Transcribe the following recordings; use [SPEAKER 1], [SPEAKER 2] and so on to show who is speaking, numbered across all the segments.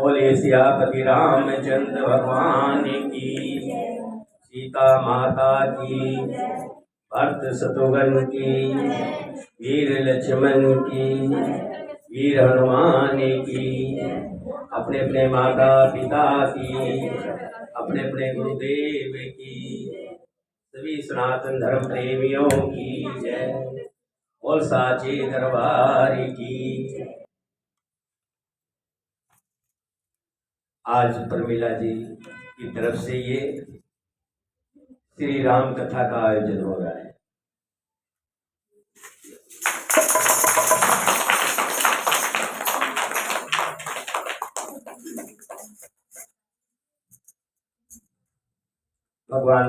[SPEAKER 1] बोले सियापति रामचंद्र भगवान की, सीता माता की, भरत शत्रुघ्न की, वीर लक्ष्मण की, वीर हनुमान की, अपने अपने माता पिता की, अपने अपने गुरुदेव की, सभी सनातन धर्म प्रेमियों की जय, और साचे दरबार की। आज प्रमिला जी की तरफ से ये श्री राम कथा का आयोजन हो रहा है। भगवान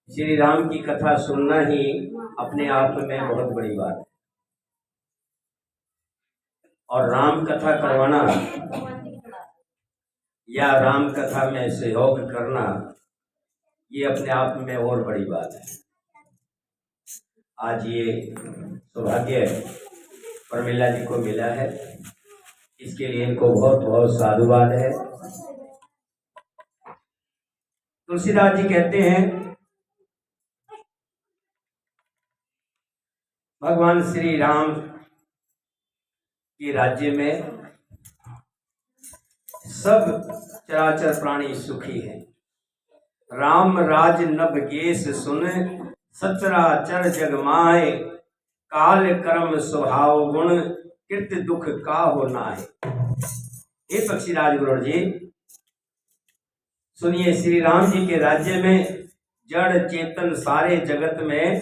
[SPEAKER 1] श्री राम की कथा सुनना ही अपने आप में बहुत बड़ी बात है, और राम कथा करवाना या राम कथा में सहयोग करना ये अपने आप में और बड़ी बात है। आज ये सौभाग्य प्रमिला जी को मिला है, इसके लिए इनको बहुत बहुत साधुवाद है। तुलसीदास जी कहते हैं, भगवान श्री राम के राज्य में सब चराचर प्राणी सुखी हैं। राम राज नभ गेस सुन, सचराचर जग माहे, काल कर्म स्वभाव गुण, कृत दुख का हो नाहे। हे पक्षीराज गुरु जी, सुनिए, श्री राम जी के राज्य में जड़ चेतन सारे जगत में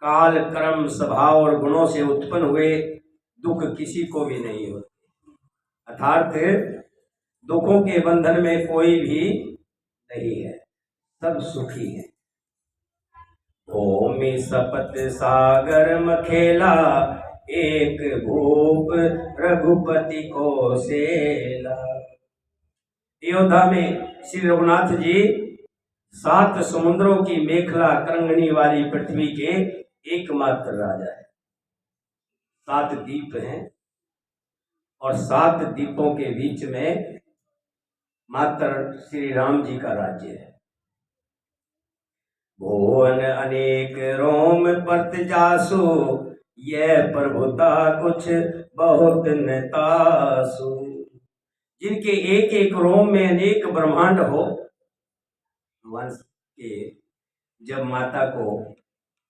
[SPEAKER 1] काल कर्म स्वभाव और गुणों से उत्पन्न हुए दुख किसी को भी नहीं होते, अर्थात दुखों के बंधन में कोई भी नहीं है, सब सुखी है। भूमि सपत सागर मखेला, एक भूप रघुपति को सेला। अयोध्या में श्री रघुनाथ जी 7 समुद्रों की मेखला करंगनी वाली पृथ्वी के एकमात्र राजा है। 7 द्वीप हैं और 7 द्वीपों के बीच में मात्र श्री राम जी का राज्य है। भुवन अनेक रोम परत जासु, यह प्रभुता कुछ बहुत नतासु। जिनके एक एक रोम में अनेक ब्रह्मांड हो। वंश के जब माता को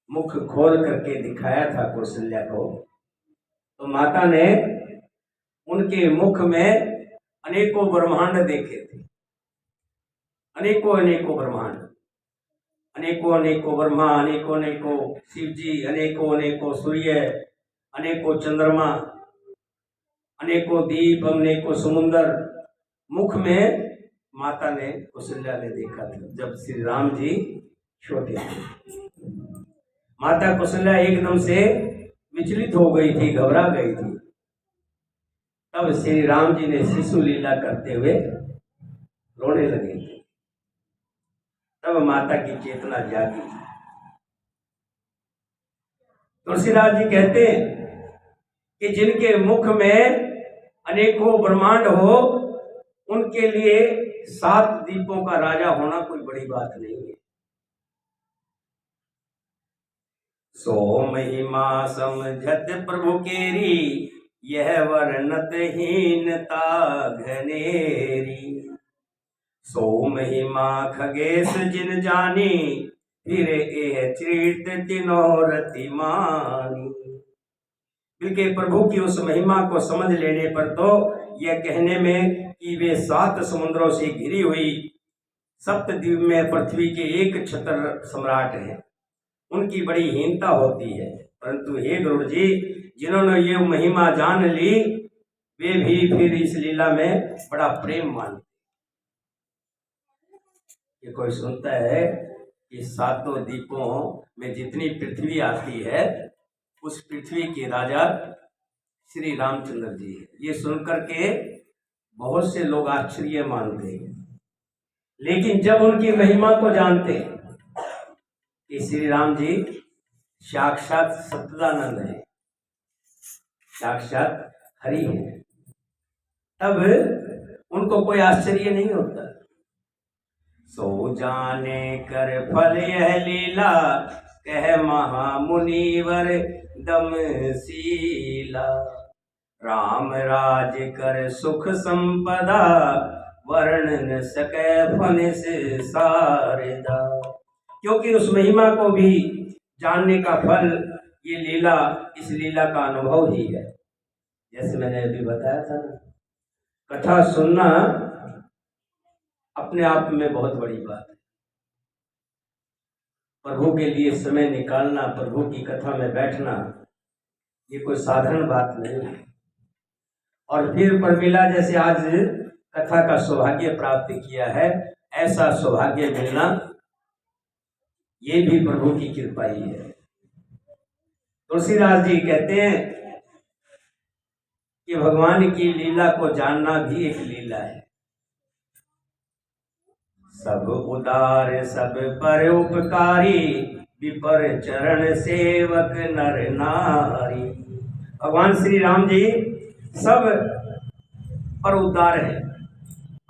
[SPEAKER 1] मुख खोल करके दिखाया था कौशल्या को, तो माता ने उनके मुख में अनेकों ब्रह्मांड देखे थे, अनेकों अनेकों ब्रह्मांड, अनेकों अनेकों ब्रह्मा, अनेकों अनेकों शिव जी, अनेकों अनेकों सूर्य, अनेकों चंद्रमा, अनेकों द्वीप, अनेकों समुंदर मुख में माता ने कौशल्या ने देखा था जब श्री राम जी छोटे थे। माता कौशल्या एकदम से विचलित हो गई थी, घबरा गई थी। तब श्री राम जी ने शिशु लीला करते हुए रोने लगे थे। तब माता की चेतना जागी। तुलसीदास जी कहते हैं कि जिनके मुख में अनेकों ब्रह्मांड हो, उनके लिए 7 द्वीपों का राजा होना कोई बड़ी बात नहीं है। सो महिमा समझत प्रभु केरी, यह वर्णत हीनता घनेरी। सो महिमा खगेश जिन जानी, फिर एह चीत तिनों रति मानी। बल्कि प्रभु की उस महिमा को समझ लेने पर तो यह कहने में कि वे 7 समुद्रों से घिरी हुई सप्तद्वीप में पृथ्वी के एक छत्र सम्राट हैं, उनकी बड़ी हीनता होती है। परंतु हे गुरु जी, जिन्होंने ये महिमा जान ली, वे भी फिर इस लीला में बड़ा प्रेम मानते। ये कोई सुनता है कि 7 द्वीपों में जितनी पृथ्वी आती है, उस पृथ्वी के राजा श्री रामचंद्र जी है। ये सुनकर के बहुत से लोग आश्चर्य मानते हैं, लेकिन जब उनकी महिमा को जानते कि श्री राम जी साक्षात सच्चिदानंद है, साक्षात हरि है, तब उनको कोई आश्चर्य नहीं होता। सो जाने कर फल यह लीला, कह महामुनिवर दमशीला। राम राज कर सुख संपदा, वर्ण न सके फनिस सारदा। क्योंकि उस महिमा को भी जानने का फल ये लीला, इस लीला का अनुभव ही है। जैसे मैंने अभी बताया था ना, कथा सुनना अपने आप में बहुत बड़ी बात है। प्रभु के लिए समय निकालना, प्रभु की कथा में बैठना, ये कोई साधारण बात नहीं है। और फिर परमिला जैसे आज कथा का सौभाग्य प्राप्त किया है, ऐसा सौभाग्य मिलना ये भी प्रभु की कृपा ही है। तुलसीदास जी कहते हैं कि भगवान की लीला को जानना भी एक लीला है। सब उदार सब पर उपकारी, विपर चरण सेवक नर नारी। भगवान श्री राम जी सब पर उदार है,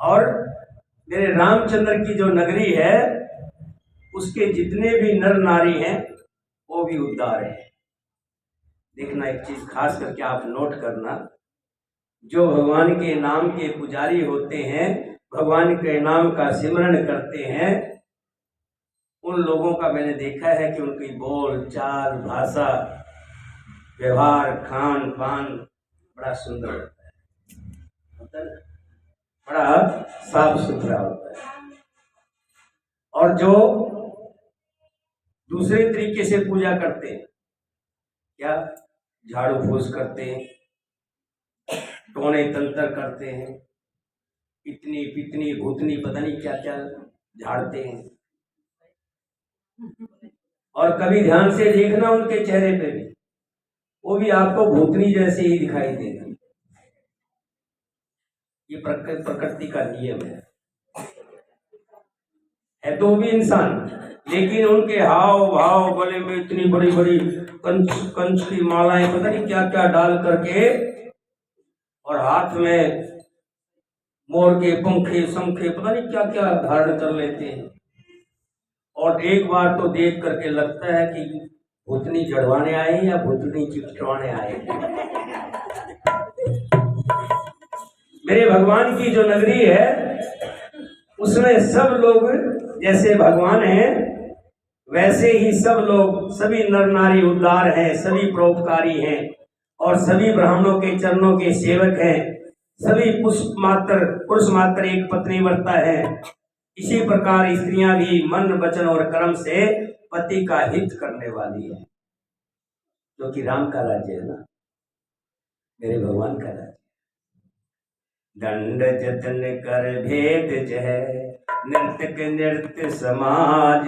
[SPEAKER 1] और मेरे रामचंद्र की जो नगरी है उसके जितने भी नर नारी हैं वो भी उदार है। देखना एक चीज खास करके आप नोट करना, जो भगवान के नाम के पुजारी होते हैं, भगवान के नाम का सिमरन करते हैं, उन लोगों का मैंने देखा है कि उनकी बोल चाल, भाषा, व्यवहार, खान पान बड़ा सुंदर होता है, बड़ा साफ सुथरा होता है। और जो दूसरे तरीके से पूजा करते हैं, क्या झाड़ू फूस करते हैं, टोने तंत्र करते हैं, इतनी पितनी भूतनी पता नहीं क्या क्या झाड़ते हैं। और कभी ध्यान से देखना उनके चेहरे पे भी, वो भी आपको भूतनी जैसे ही दिखाई देगा। ये प्रकृति का नियम है तो वो भी इंसान, लेकिन उनके हाव भाव, गले में इतनी बड़ी बड़ी कंच की मालाएं पता नहीं क्या क्या डाल करके, और हाथ में मोर के पंखे शंखे पता नहीं क्या क्या धारण कर लेते हैं। और एक बार तो देख करके लगता है कि भूतनी जड़वाने आए या भूतनी चिपटवाने आए। मेरे भगवान की जो नगरी है उसमें सब लोग जैसे भगवान हैं वैसे ही सब लोग, सभी नर नारी उदार हैं, सभी परोपकारी हैं, और सभी ब्राह्मणों के चरणों के सेवक हैं। सभी पुरुष मात्र एक पत्नी वर्ता है। इसी प्रकार स्त्रियां भी मन वचन और कर्म से पति का हित करने वाली है, क्योंकि राम का राज्य है ना, मेरे भगवान का राज्य। दंड जतन कर भेद जय, नृत्य नृत्य समाज,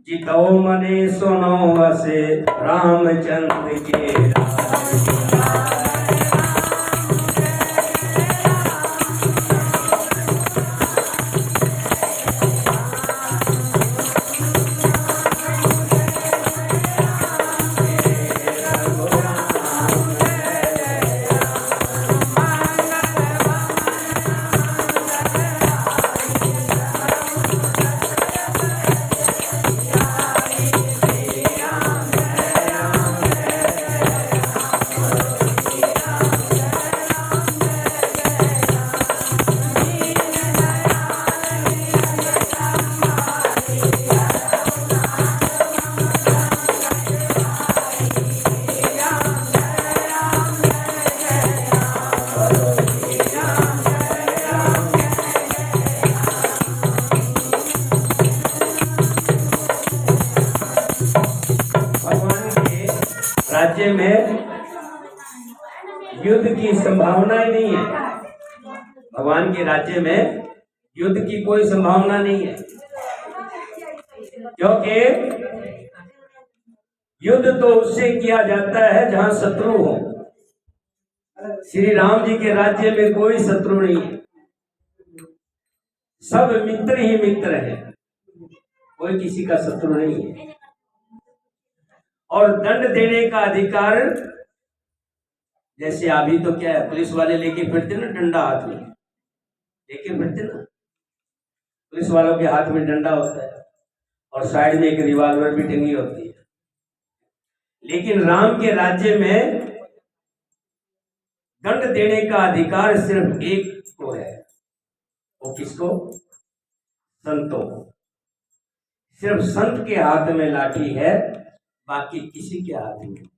[SPEAKER 1] जितो मने सुनो असे रामचंद्र के राज्य में युद्ध की संभावना ही नहीं है। भगवान के राज्य में युद्ध की कोई संभावना नहीं है, क्योंकि युद्ध तो उससे किया जाता है जहां शत्रु हो। श्री राम जी के राज्य में कोई शत्रु नहीं है, सब मित्र ही मित्र है, कोई किसी का शत्रु नहीं है। और दंड देने का अधिकार जैसे अभी तो क्या है, पुलिस वाले लेके फिरते ना डंडा हाथ में लेके फिरते ना, पुलिस वालों के हाथ में डंडा होता है और साइड में एक रिवॉल्वर भी टंगी होती है। लेकिन राम के राज्य में दंड देने का अधिकार सिर्फ एक को है। वो किसको? संतों को। सिर्फ संत के हाथ में लाठी है, बाकी किसी के हाथ में।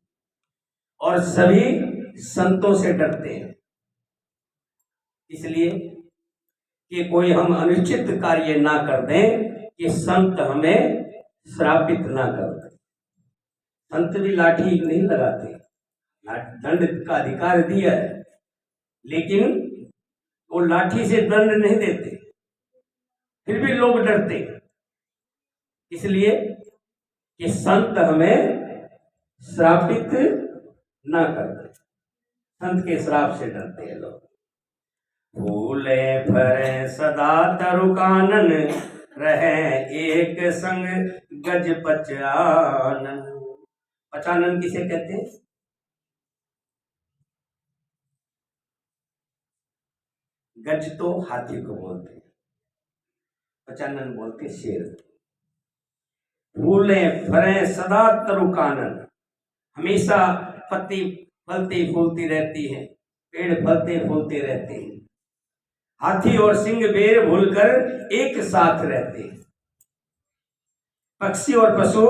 [SPEAKER 1] और सभी संतों से डरते हैं, इसलिए कि कोई हम अनुचित कार्य ना कर दें कि संत हमें श्रापित ना कर दें। संत भी लाठी नहीं लगाते, दंड का अधिकार दिया है, लेकिन वो लाठी से दंड नहीं देते, फिर भी लोग डरते, इसलिए कि संत हमें श्रापित ना कर दे। संत के श्राप से डरते हैं लोग। फूले फरे सदा तरु कानन, रहे एक संग गज पचानन। पचानन किसे कहते हैं? गज तो हाथी को बोलते हैं, पचानन बोलते शेर। फूले फरे सदा तरु कानन, हमेशा पत्ती फलती फूलती रहती है, पेड़ फलते फूलते रहते हैं। हाथी और सिंह बेर भूलकर एक साथ रहते हैं। पक्षी और पशु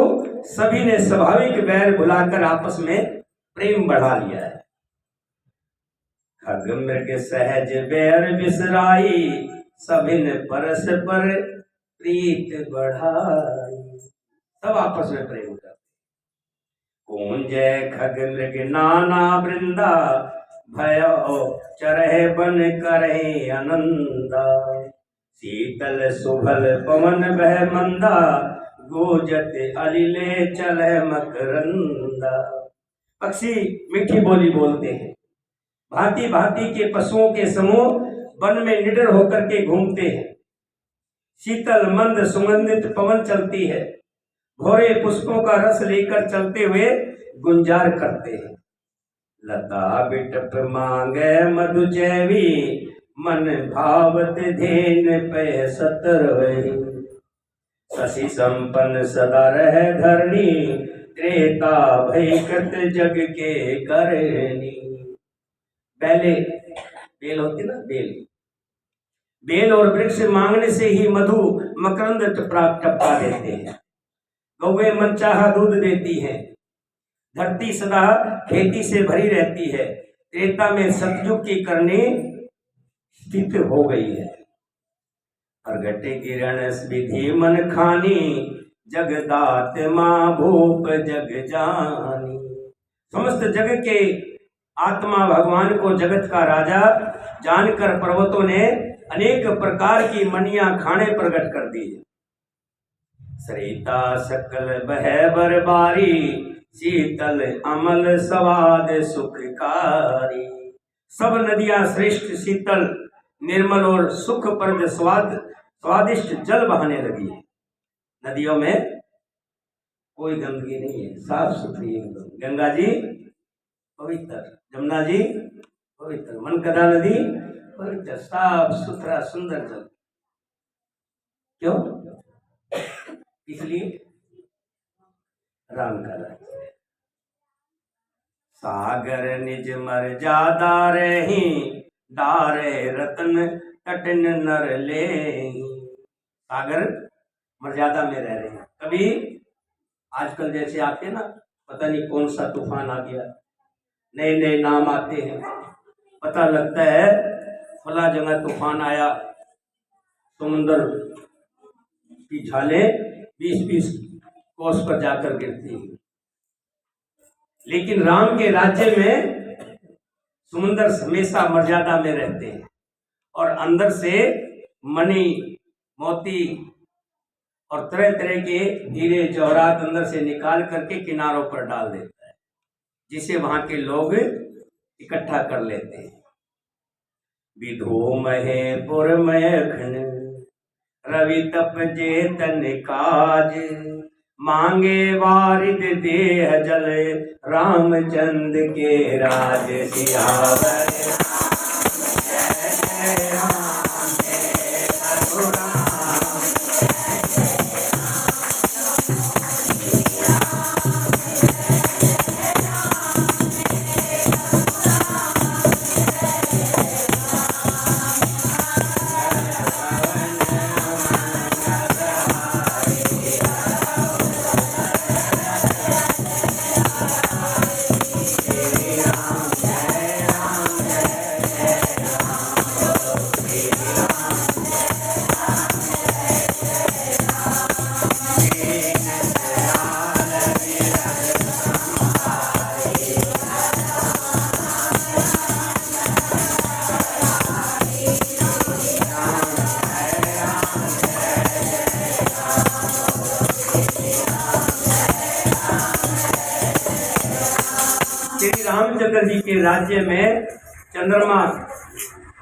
[SPEAKER 1] सभी ने स्वाभाविक बैर भुलाकर आपस में प्रेम बढ़ा लिया है। खग मृग सहज बैर बिसराई, सभी ने परस्पर प्रीत बढ़ाई। सब आपस में प्रेम करते। कूंजे खग मृग नाना वृंदा, भयो चरहे बन करे आनंदा। शीतल सुभल पवन बह मंदा, गोजत अलिले चले मकरंदा। पक्षी मीठी बोली बोलते हैं, भांति भांति के पशुओं के समूह वन में निडर होकर के घूमते हैं। शीतल मंद सुगंधित पवन चलती है, भोरे पुष्पों का रस लेकर चलते हुए गुंजार करते हैं। लता बिटप मांगे मधु चैवी, मन भावत धेन पे सतरवही। शशि संपन्न सदा रह धरणी, त्रेता भय कृत जग के करणी। बेले, बेल होती ना, बेल और वृक्ष मांगने से ही मधु मकरंद टपका देते हैं। गौएं मनचाहा दूध देती हैं। धरती सदा खेती से भरी रहती है। त्रेता में सतयुग की करनी स्थित हो गई है। प्रगटे किरण विधि मन खानी, जगदात मां भूप जग जानी। समस्त जग के आत्मा भगवान को जगत का राजा जानकर पर्वतों ने अनेक प्रकार की मनियां खाने प्रकट कर दी। सरिता सकल बह बरबारी, शीतल अमल स्वाद सुखकारी। सब नदियां श्रेष्ठ शीतल निर्मल और सुखप्रद स्वादिष्ट जल बहाने लगी है। नदियों में कोई गंदगी नहीं है, साफ सुथरी एकदम। गंगा जी पवित्र, जमुना जी पवित्र, मनकदा नदी पवित्र, साफ सुथरा सुंदर जल। क्यों? इसलिए राम का राज्य। सागर निज मर्यादा रही, डारे रतन कठिन नर ले। सागर मर्यादा में रह रहे हैं। कभी आजकल जैसे आते ना, पता नहीं कौन सा तूफान आ गया, नए नए नाम आते हैं, पता लगता है फला जगह तूफान आया, समुद्र की झालें 20-20 कोस पर जाकर गिरती है। लेकिन राम के राज्य में समुद्र हमेशा मर्यादा में रहते हैं और अंदर से मणि मोती और तरह तरह के हीरे जवाहरात अंदर से निकाल करके किनारों पर डाल देता है, जिसे वहां के लोग इकट्ठा कर लेते हैं। विधो महे पुरमय घन, रवि तप जे तन काज। मांगे वारिद देह जल, रामचंद्र के राज सियावर। जय राम जय रघुराम। श्री रामचंद्र जी के राज्य में चंद्रमा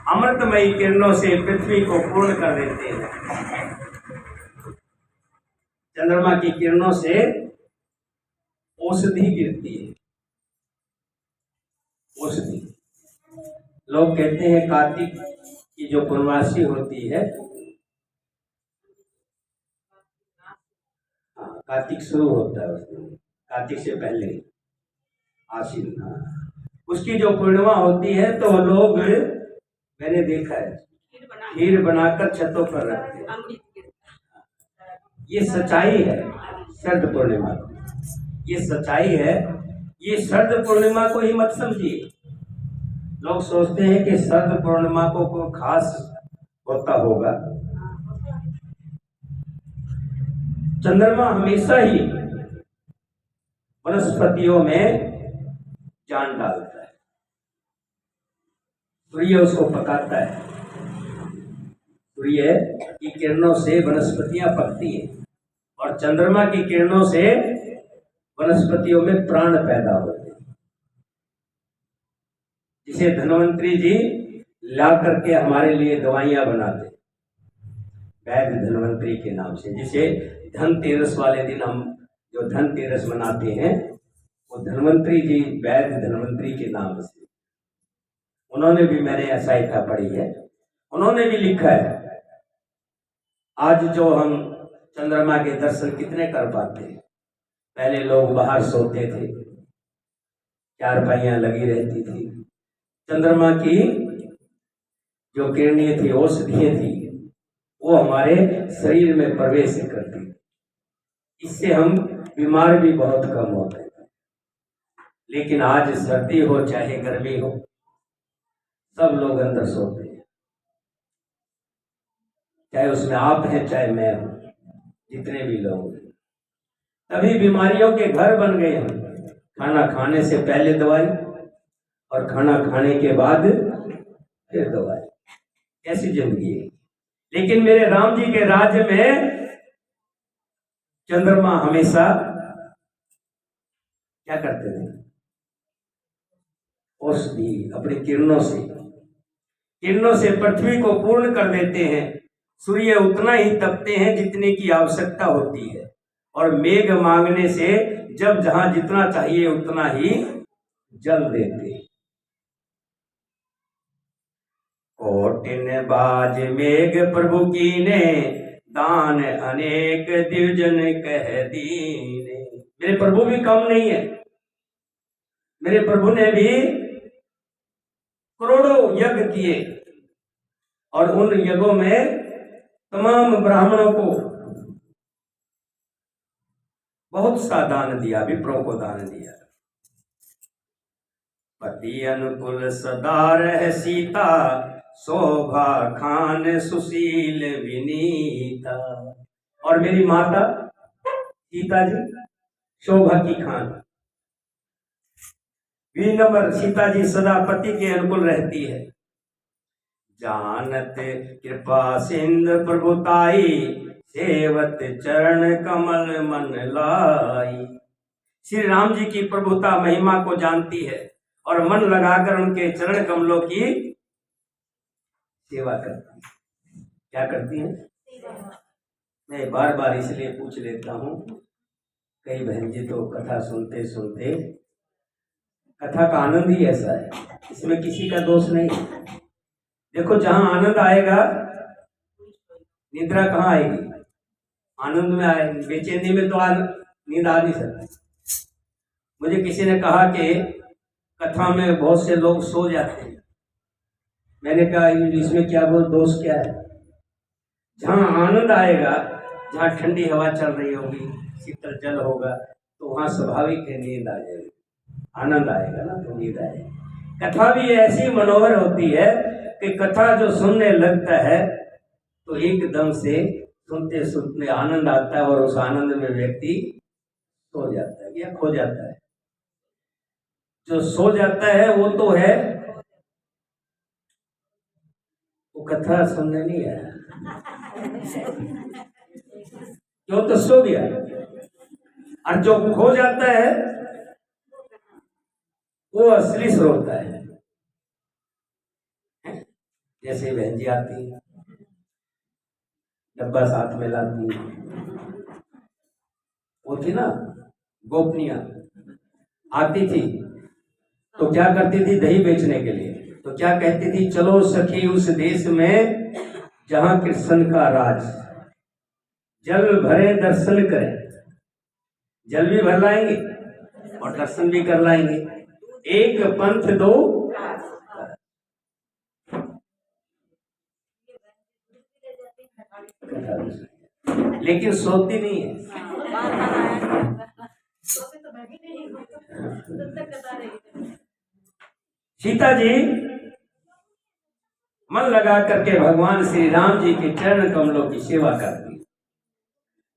[SPEAKER 1] अमृतमयी किरणों से पृथ्वी को पूर्ण कर देते हैं। चंद्रमा की किरणों से औषधि गिरती है। औषधि, लोग कहते हैं कार्तिक की जो पूर्णमासी होती है, कार्तिक शुरू होता है उस दिन, कार्तिक से पहले आश्विन, उसकी जो पूर्णिमा होती है तो लोग, मैंने देखा है, खीर बनाकर छतों पर रखते हैं। ये सच्चाई है शरद पूर्णिमा की, ये सच्चाई है। ये शरद पूर्णिमा को ही मत समझिए। लोग सोचते हैं कि शरद पूर्णिमा को कोई खास होता होगा। चंद्रमा हमेशा ही वनस्पतियों में जान डालता है। सूर्य उसको पकाता है। सूर्य की किरणों से वनस्पतियां पकती हैं और चंद्रमा की किरणों से वनस्पतियों में प्राण पैदा होते हैं, जिसे धन्वंतरी जी ला करके हमारे लिए दवाइयां बनाते, वैद्य धन्वंतरी के नाम से। जिसे धनतेरस वाले दिन हम जो धनतेरस मनाते हैं, वो धन्वंतरी जी, वैद्य धन्वंतरी के नाम से। उन्होंने भी, मैंने संहिता पढ़ी है, उन्होंने भी लिखा है। आज जो हम चंद्रमा के दर्शन कितने कर पाते हैं? पहले लोग बाहर सोते थे, चारपाइयां लगी रहती थी, चंद्रमा की जो किरणें थी, औषधियां थी, वो हमारे शरीर में प्रवेश करती, इससे हम बीमार भी बहुत कम होते हैं। लेकिन आज सर्दी हो चाहे गर्मी हो, सब लोग अंदर सोते हैं, चाहे उसमें आप हैं चाहे मैं हूं, जितने भी लोग हैं। तभी बीमारियों के घर बन गए हैं। खाना खाने से पहले दवाई और खाना खाने के बाद फिर दवाई, ऐसी जिंदगी है। लेकिन मेरे राम जी के राज्य में चंद्रमा हमेशा क्या करते थे? औषधि अपनी किरणों से पृथ्वी को पूर्ण कर देते हैं। सूर्य उतना ही तपते हैं जितने की आवश्यकता होती है, और मेघ मांगने से जब जहां जितना चाहिए उतना ही जल देते हैं। कोटिन बाज मेघ प्रभु कीने, दान अनेक द्विजन कह दीने। मेरे प्रभु भी कम नहीं है। मेरे प्रभु ने भी करोड़ों यज्ञ किए, और उन यज्ञों में तमाम ब्राह्मणों को बहुत सा दान दिया, विप्रों को दान दिया। पति अनुकूल सदा रह सीता, शोभा खान सुशील विनीता। और मेरी माता सीता जी शोभा की खान, विनम्र सीता जी सदा पति के अनुकूल रहती है। जानत कृपा सिंधु प्रभुताई, सेवत चरण कमल मन लाई। श्री राम जी की प्रभुता महिमा को जानती है और मन लगाकर उनके चरण कमलों की सेवा करती है। क्या करती है? मैं बार बार इसलिए पूछ लेता हूँ, कई बहन जी तो कथा सुनते सुनते, कथा का आनंद ही ऐसा है, इसमें किसी का दोष नहीं। देखो जहां आनंद आएगा निद्रा कहाँ आएगी, आनंद में आएगी। बेचैनी में तो नींद आ नहीं सकती। मुझे किसी ने कहा कि कथा में बहुत से लोग सो जाते हैं। मैंने कहा इसमें क्या वो दोष क्या है। जहाँ आनंद आएगा, जहाँ ठंडी हवा चल रही होगी, शीतल जल होगा, तो वहाँ स्वाभाविक है नींद आ जाएगी, आनंद आएगा ना, तो नींद आएगी। कथा भी ऐसी मनोहर होती है कि कथा जो सुनने लगता है तो एकदम से सुनते सुनते आनंद आता है और उस आनंद में व्यक्ति सो जाता है या खो जाता है। जो सो जाता है वो तो है, वो कथा सुनने नहीं आया, जो तो सो गया। और जो खो जाता है वो असली श्रोता है। जैसे बहन जी आती है, डब्बा साथ में लाती है, वो थी ना गोपनिया, आती थी तो क्या करती थी, दही बेचने के लिए, तो क्या कहती थी, चलो सखी उस देश में जहां कृष्ण का राज, जल भरे दर्शन करें। जल भी भर लाएंगे और दर्शन भी कर लाएंगे, एक पंथ दो। लेकिन सोती नहीं है। सीता जी मन लगा करके भगवान श्री राम जी के चरण कमलों की सेवा करती।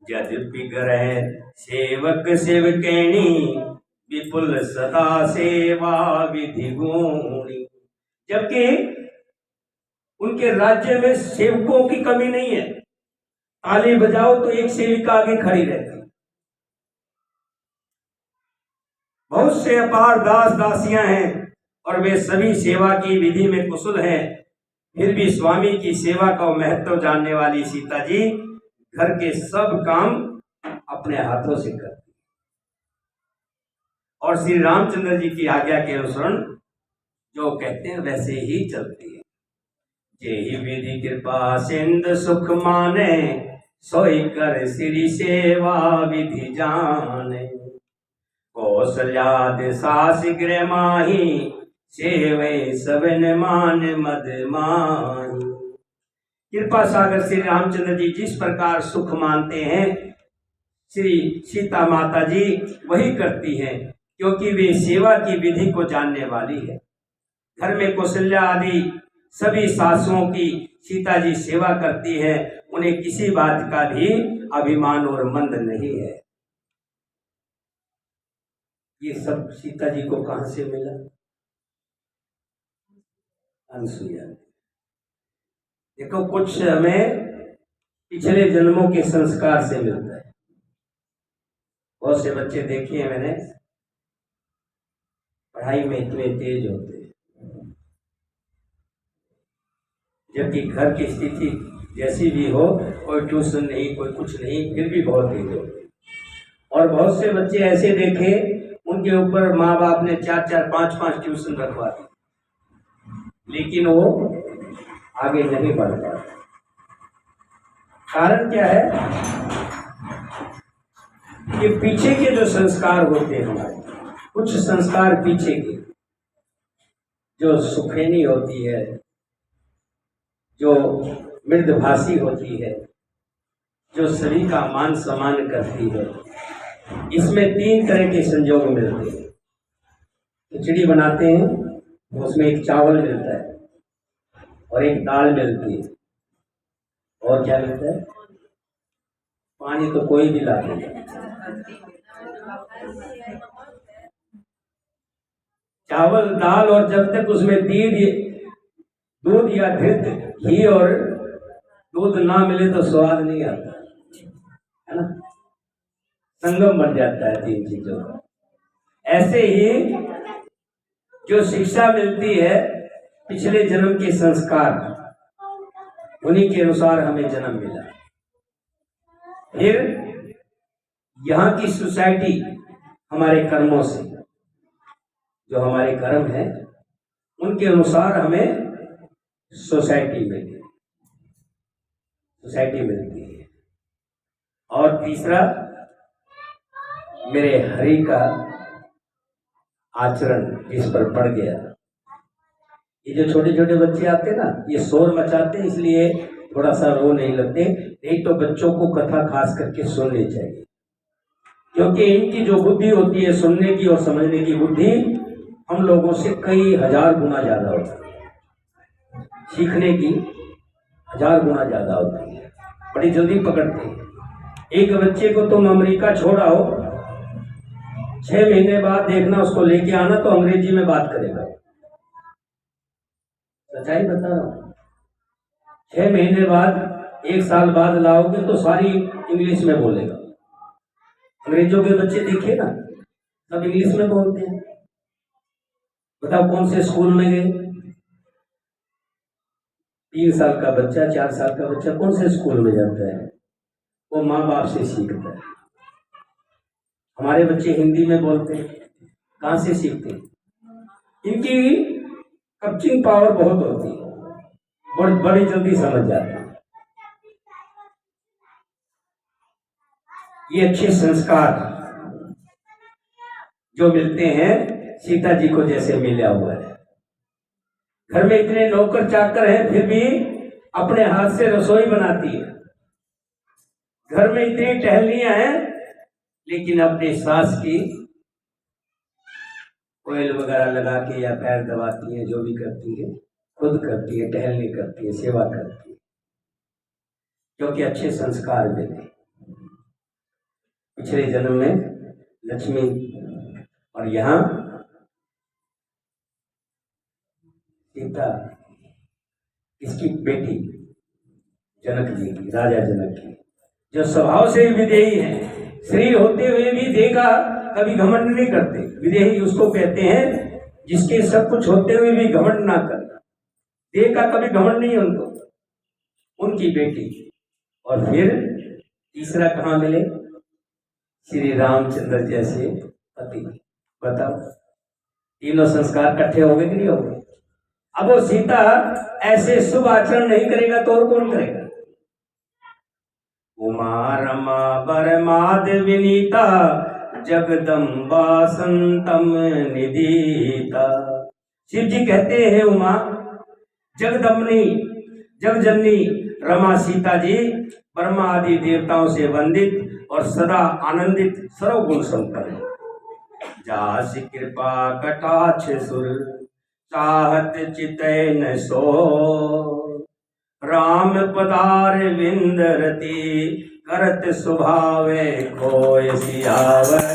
[SPEAKER 1] यद्यपि ग्रह सेवक सेवकेणी, विपुल सदा सेवा विधि गुणी। जबकि उनके राज्य में सेवकों की कमी नहीं है, ताली बजाओ तो एक सेविका आगे खड़ी रहती। बहुत से अपार दास दासियां हैं और वे सभी सेवा की विधि में कुशल हैं, फिर भी स्वामी की सेवा का महत्व जानने वाली सीता जी घर के सब काम अपने हाथों से करती और श्री रामचंद्र जी की आज्ञा के अनुसरण जो कहते हैं वैसे ही चलती है। जेहि विधि कृपा सिंध सुख माने, सोई कर श्री सेवा विधि जाने। कौशल्याद सास गृह माही, सेवे सबन मान मद माही। कृपा सागर श्री रामचंद्र जी जिस प्रकार सुख मानते हैं, श्री सीता माता जी वही करती हैं, क्योंकि वे सेवा की विधि को जानने वाली है। घर में कौशल्या आदि सभी सासुओं की सीता जी सेवा करती है, उन्हें किसी बात का भी अभिमान और मंद नहीं है। ये सब सीता जी को कहां से मिला? अनसुईया। देखो कुछ हमें पिछले जन्मों के संस्कार से मिलता है। बहुत से बच्चे देखे हैं मैंने, पढ़ाई में इतने तेज होते हैं, जबकि घर की स्थिति जैसी भी हो, कोई ट्यूशन नहीं, कोई कुछ नहीं, फिर भी बहुत तेज होते। और बहुत से बच्चे ऐसे देखे, उनके ऊपर माँ बाप ने 4-4, 5-5 ट्यूशन रखवा दी, लेकिन वो आगे नहीं बढ़ पाते। कारण क्या है कि पीछे के जो संस्कार होते हैं हमारे, कुछ संस्कार पीछे के, जो सुखेनी होती है, जो मृदभाषी होती है, जो सभी का मान सम्मान करती है, इसमें 3 तरह के संयोग मिलते हैं। खिचड़ी बनाते हैं, उसमें एक चावल मिलता है और एक दाल मिलती है, और क्या मिलता है? पानी तो कोई भी ला देगा। चावल दाल, और जब तक उसमें दूध या घी और दूध ना मिले तो स्वाद नहीं आता, है ना? संगम बन जाता है 3 चीजों का। ऐसे ही जो शिक्षा मिलती है, पिछले जन्म के संस्कार, उन्हीं के अनुसार हमें जन्म मिला। फिर यहाँ की सोसाइटी हमारे कर्मों से, जो हमारे कर्म है उनके अनुसार हमें सोसाइटी मिलती है। और तीसरा, मेरे हरि का आचरण जिस पर पड़ गया। ये जो छोटे छोटे बच्चे आते ना, ये शोर मचाते इसलिए थोड़ा सा रो नहीं लगते, नहीं तो बच्चों को कथा खास करके सुननी चाहिए, क्योंकि इनकी जो बुद्धि होती है सुनने की और समझने की बुद्धि हम लोगों से कई हजार गुना ज्यादा होती है, सीखने की 1000 गुना ज्यादा होती है, बड़ी जल्दी पकड़ते हैं। एक बच्चे को तुम अमेरिका छोड़ आओ, 6 महीने बाद देखना उसको लेके आना तो अंग्रेजी में बात करेगा। सच्चाई बता रहा हूं। 6 महीने बाद, 1 साल बाद लाओगे तो सारी इंग्लिश में बोलेगा। अंग्रेजों के बच्चे देखिए ना, सब इंग्लिश में बोलते हैं। बताओ कौन से स्कूल में गए? 3 साल का बच्चा, 4 साल का बच्चा कौन से स्कूल में जाता है? वो माँ बाप से सीखता है। हमारे बच्चे हिंदी में बोलते हैं, कहां से सीखते हैं? इनकी कप्चिंग पावर बहुत होती है, बड़ी जल्दी समझ जाते हैं। ये अच्छे संस्कार जो मिलते हैं सीता जी को जैसे मिला हुआ है। घर में इतने नौकर चाकर हैं फिर भी अपने हाथ से रसोई बनाती है। घर में इतनी टहलियां हैं लेकिन अपने सास की ऑयल वगैरह लगा के या पैर दबाती है, जो भी करती है खुद करती है, टहलने करती है, सेवा करती है, क्योंकि अच्छे संस्कार मिले। पिछले जन्म में लक्ष्मी, और यहाँ सीता इसकी बेटी जनक जी की, राजा जनक की, जो स्वभाव से विदेही है, श्री होते हुए भी देखा कभी घमंड नहीं करते। विदेही उसको कहते हैं जिसके सब कुछ होते हुए भी घमंड ना करना। देखा कभी घमंड नहीं उनको, उनकी बेटी। और फिर तीसरा कहाँ मिले? श्री रामचंद्र जैसे पति। बताओ तीनों संस्कार इकट्ठे हो गए कि नहीं हो गए? अब वो सीता ऐसे शुभ आचरण नहीं करेगा तो और कौन करेगा? उमा रमा बरमाद विनीता जगदम्बा संतम निधीता। शिव जी कहते हैं उमा जगदम्बनी जगजननी रमा सीता जी ब्रह्मा आदि देवताओं से वंदित और सदा आनंदित सर्वगुण संपन्न। जास कृपा कटाक्ष सुर चाहत चितैन सो, राम पदार विंद रति करत सुभावे खोय सियावर।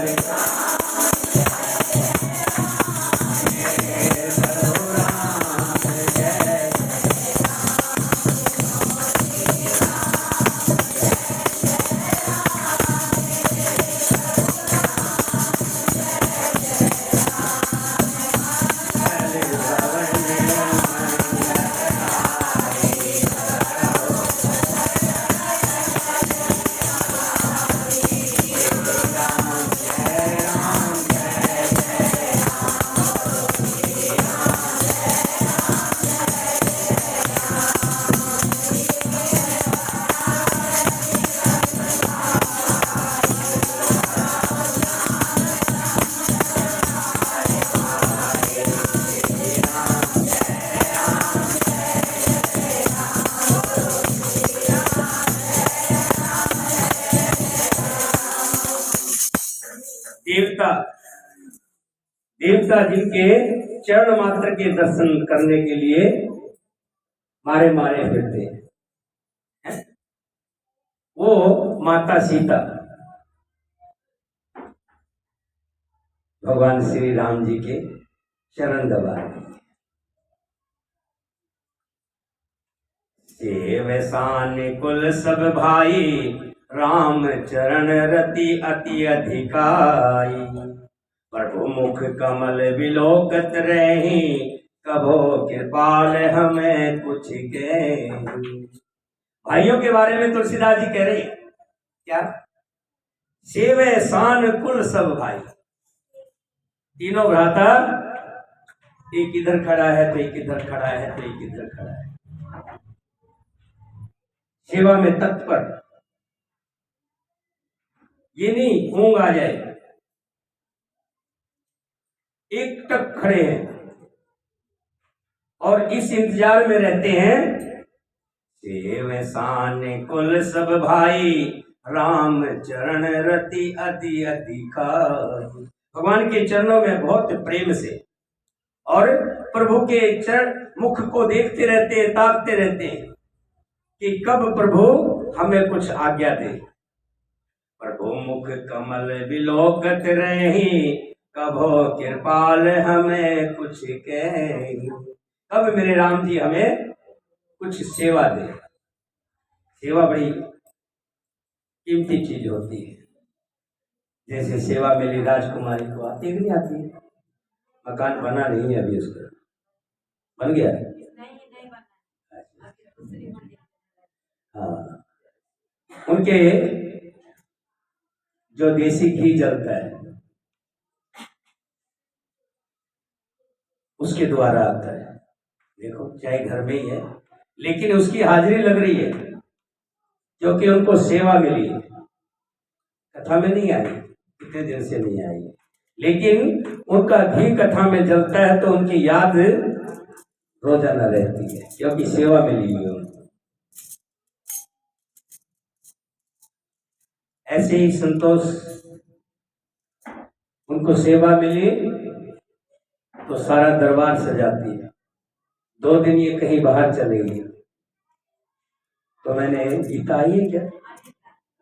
[SPEAKER 1] देवता जिनके चरण मात्र के दर्शन करने के लिए मारे मारे फिरते हैं, वो माता सीता भगवान श्री राम जी के चरण दबा रही है। सेवसान कुल सब भाई राम चरण रति अति अधिकाई, प्रभु मुख कमल विलोकत रही कभो कृपाल हमें कुछ के। भाइयों के बारे में तुलसीदास जी कह रहे हैं क्या? सेवे शान कुल सब भाई। तीनों भ्राता, एक इधर खड़ा है तो एक इधर खड़ा है तो एक इधर खड़ा है, सेवा में तत्पर। ये नहीं ऊंग आ जाए, एक टक खड़े हैं और इस इंतजार में रहते हैं, सेवे शान कुल सब भाई, राम चरण रति अति अधिकार। भगवान के चरणों में बहुत प्रेम से और प्रभु के चरण मुख को देखते रहते हैं, ताकते रहते हैं कि कब प्रभु हमें कुछ आज्ञा दे। प्रभु मुख कमल विलोकत रही, कभो कृपाल हमें कुछ कहे। कब मेरे राम जी हमें कुछ सेवा दे। सेवा बड़ी कीमती चीज होती है। जैसे सेवा मिली राजकुमारी को, आती नहीं आती? मकान बना नहीं है अभी, उसका बन गया? नहीं बना। हाँ, उनके जो देसी घी जलता है उसके द्वारा आता है। देखो, चाहे घर में ही है लेकिन उसकी हाजिरी लग रही है क्योंकि उनको सेवा मिली है। कथा में नहीं आई, कितने दिन से नहीं आई, लेकिन उनका घी कथा में जलता है तो उनकी याद रोजाना रहती है क्योंकि सेवा मिली हुई है उनको। ऐसे ही संतोष, उनको सेवा मिली तो सारा दरबार सजाती है। 2 दिन ये कहीं बाहर चले गई तो मैंने, गीता आई है क्या?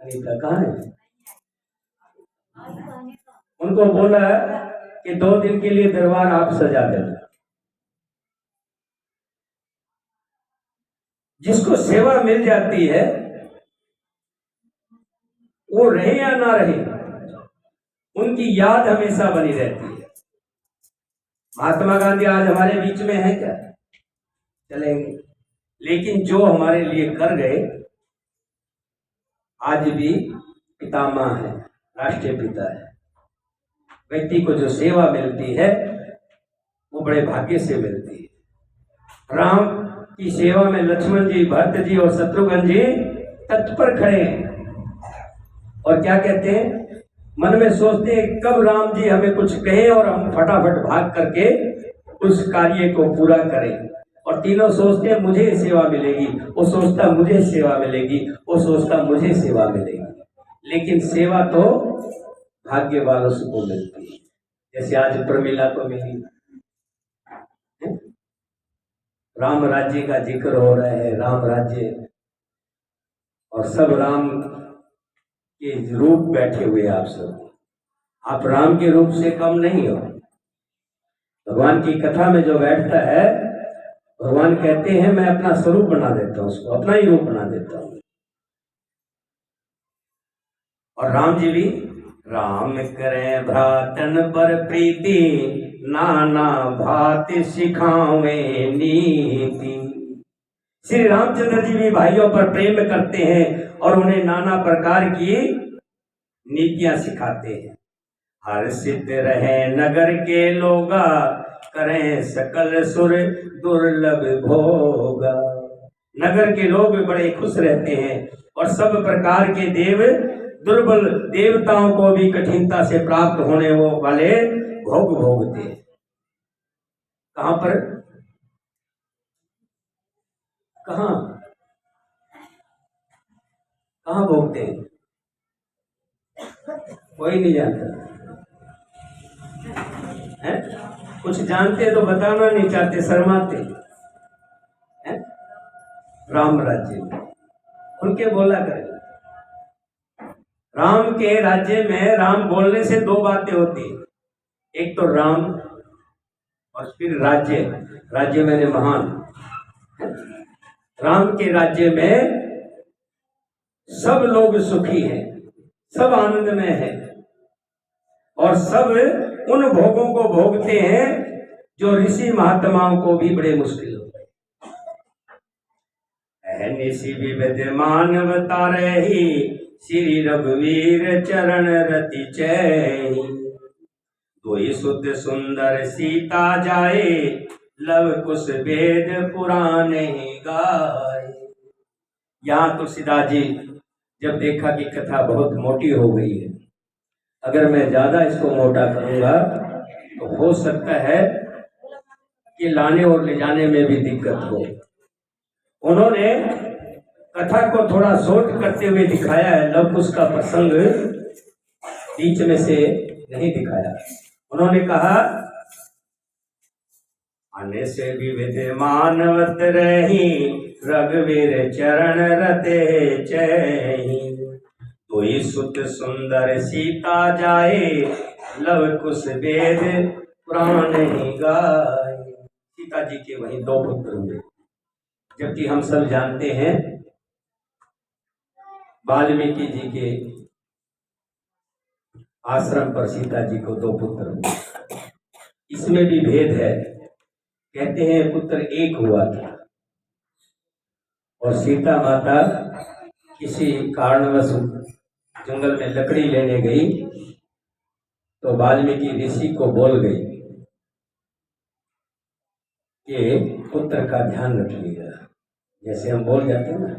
[SPEAKER 1] अनीता कहाँ है? उनको बोला कि 2 दिन के लिए दरबार आप सजा देना। जिसको सेवा मिल जाती है वो रहे या ना रहे, उनकी याद हमेशा बनी रहती है। महात्मा गांधी आज हमारे बीच में है क्या? चलेंगे, लेकिन जो हमारे लिए कर गए आज भी पितामह है, राष्ट्रीय पिता है। व्यक्ति को जो सेवा मिलती है वो बड़े भाग्य से मिलती है। राम की सेवा में लक्ष्मण जी, भरत जी और शत्रुघ्न जी तत्पर खड़े हैं और क्या कहते हैं, मन में सोचते हैं कब राम जी हमें कुछ कहे और हम फटाफट भाग करके उस कार्य को पूरा करें। और तीनों सोचते हैं मुझे सेवा मिलेगी, वो सोचता मुझे सेवा मिलेगी, वो सोचता मुझे सेवा मिलेगी। लेकिन सेवा तो भाग्य वालों को मिलती है, जैसे आज प्रमिला को मिली। राम राज्य का जिक्र हो रहा है, राम राज्य, और सब राम के रूप बैठे हुए आप सब। आप राम के रूप से कम नहीं हो। भगवान की कथा में जो बैठता है, भगवान कहते हैं मैं अपना स्वरूप बना देता हूं, उसको अपना ही रूप बना देता हूं। और राम जी भी, राम करे भ्रातन पर प्रीति, नाना भांति सिखावे नीति। श्री रामचंद्र जी भी भाइयों पर प्रेम करते हैं और उन्हें नाना प्रकार की नीतियां सिखाते हैं। हर्षित रहे नगर के लोगा, करें सकल सुर दुर्लभ भोगा। नगर के लोग बड़े खुश रहते हैं और सब प्रकार के देव, दुर्बल देवताओं को भी कठिनता से प्राप्त होने वाले भोग भोगते हैं। कहां पर? कहां कहां भोगते हैं? कोई नहीं जानता है? कुछ जानते तो बताना नहीं चाहते, शर्माते हैं। राम राज्य में उनके बोला करें। राम के राज्य में राम बोलने से 2 बातें होती है, एक तो राम और फिर राज्य। राज्य मैंने महान। राम के राज्य में सब लोग सुखी हैं, सब आनंद में है और सब उन भोगों को भोगते हैं जो ऋषि महात्माओं को भी बड़े मुश्किल होते हैं। निशि विविध मानवता रही, श्री रघुवीर चरण रति चैनी। दोई सुत सुंदर सीता जाए, लव कुश वेद पुराण गाए। यहाँ तुलसीदास जी जब देखा कि कथा बहुत मोटी हो गई है, अगर मैं ज्यादा इसको मोटा करूंगा तो हो सकता है कि लाने और ले जाने में भी दिक्कत हो। उन्होंने कथा को थोड़ा शॉर्ट करते हुए दिखाया है, लव कुश का प्रसंग बीच में से नहीं दिखाया। उन्होंने कहा, आने से विविध मानवत रही, रघुवीर चरण रते चैनी। दोई सुत सुंदर सीता जाए, लव कुश वेद पुराण गाए। सीता जी के वहीं 2 पुत्र हुए, जबकि हम सब जानते हैं वाल्मीकि जी के आश्रम पर सीता जी को 2 पुत्र हुए। इसमें भी भेद है। कहते हैं पुत्र एक हुआ था और सीता माता किसी कारणवश जंगल में लकड़ी लेने गई तो वाल्मीकि ऋषि को बोल गई कि पुत्र का ध्यान रखिएगा, जैसे हम बोल जाते हैं ना।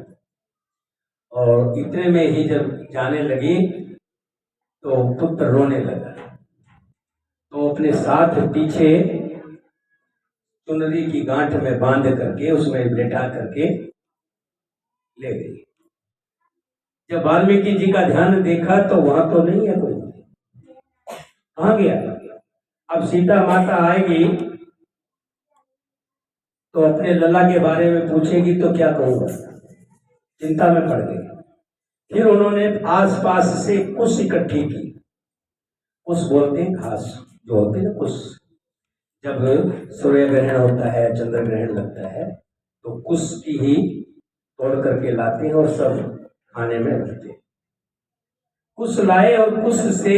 [SPEAKER 1] और इतने में ही जब जाने लगी तो पुत्र रोने लगा, तो अपने साथ पीछे चुनरी की गांठ में बांध करके उसमें बैठा करके ले गई। जब वाल्मीकि जी का ध्यान देखा तो वहां तो नहीं है कोई, कहां गया। अब सीता माता आएगी तो अपने लला के बारे में पूछेगी तो क्या कहूंगा, चिंता में पड़ गई। फिर उन्होंने आसपास से कुश इकट्ठी की। कुश बोलते हैं घास जो होते हैं ना, कुश। जब सूर्य ग्रहण होता है, चंद्र ग्रहण लगता है तो कुश की ही तोड़ करके लाते हैं और सब खाने में रखते हैं। कुश लाए और कुश से